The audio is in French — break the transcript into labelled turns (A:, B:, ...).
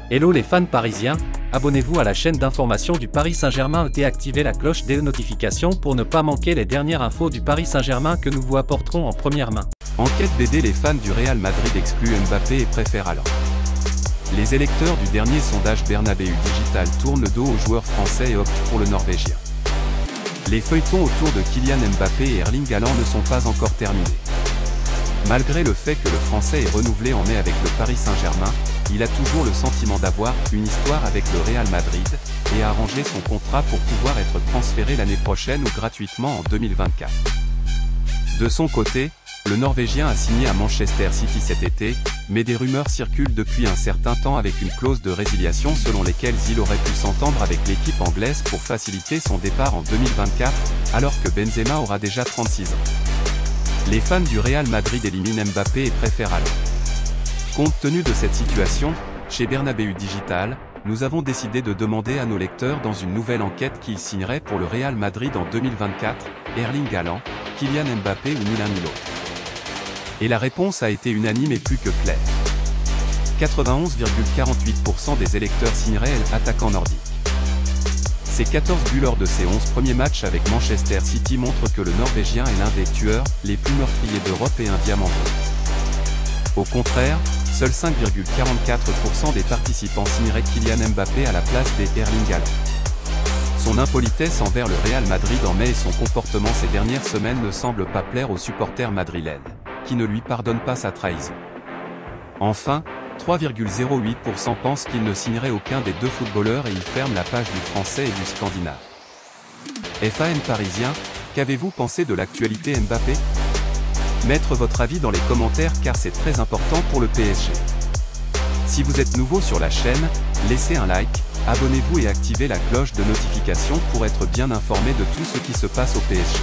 A: Hello les fans parisiens, abonnez-vous à la chaîne d'information du Paris Saint-Germain et activez la cloche des notifications pour ne pas manquer les dernières infos du Paris Saint-Germain que nous vous apporterons en première main.
B: Enquête d'aider les fans du Real Madrid excluent Mbappé et préfèrent Haaland. Les électeurs du dernier sondage Bernabeu Digital tournent le dos aux joueurs français et optent pour le Norvégien. Les feuilletons autour de Kylian Mbappé et Erling Haaland ne sont pas encore terminés. Malgré le fait que le Français est renouvelé en mai avec le Paris Saint-Germain, il a toujours le sentiment d'avoir une histoire avec le Real Madrid et a arrangé son contrat pour pouvoir être transféré l'année prochaine ou gratuitement en 2024. De son côté, le Norvégien a signé à Manchester City cet été, mais des rumeurs circulent depuis un certain temps avec une clause de résiliation selon lesquelles il aurait pu s'entendre avec l'équipe anglaise pour faciliter son départ en 2024, alors que Benzema aura déjà 36 ans. Les fans du Real Madrid éliminent Mbappé et préfèrent Haaland. Compte tenu de cette situation, chez Bernabeu Digital, nous avons décidé de demander à nos lecteurs dans une nouvelle enquête qui signeraient pour le Real Madrid en 2024, Erling Haaland, Kylian Mbappé ou ni l'un ni l'autre. Et la réponse a été unanime et plus que claire. 91,48% des électeurs signeraient l'attaquant nordique. Ses 14 buts lors de ses 11 premiers matchs avec Manchester City montrent que le Norvégien est l'un des tueurs les plus meurtriers d'Europe et un diamant brut. Au contraire, seuls 5,44% des participants signeraient Kylian Mbappé à la place des Erling Haaland. Son impolitesse envers le Real Madrid en mai et son comportement ces dernières semaines ne semblent pas plaire aux supporters madrilènes, qui ne lui pardonnent pas sa trahison. Enfin, 3,08% pensent qu'il ne signerait aucun des deux footballeurs et il ferme la page du français et du scandinave. FAN parisien, qu'avez-vous pensé de l'actualité Mbappé? Mettre votre avis dans les commentaires car c'est très important pour le PSG. Si vous êtes nouveau sur la chaîne, laissez un like, abonnez-vous et activez la cloche de notification pour être bien informé de tout ce qui se passe au PSG.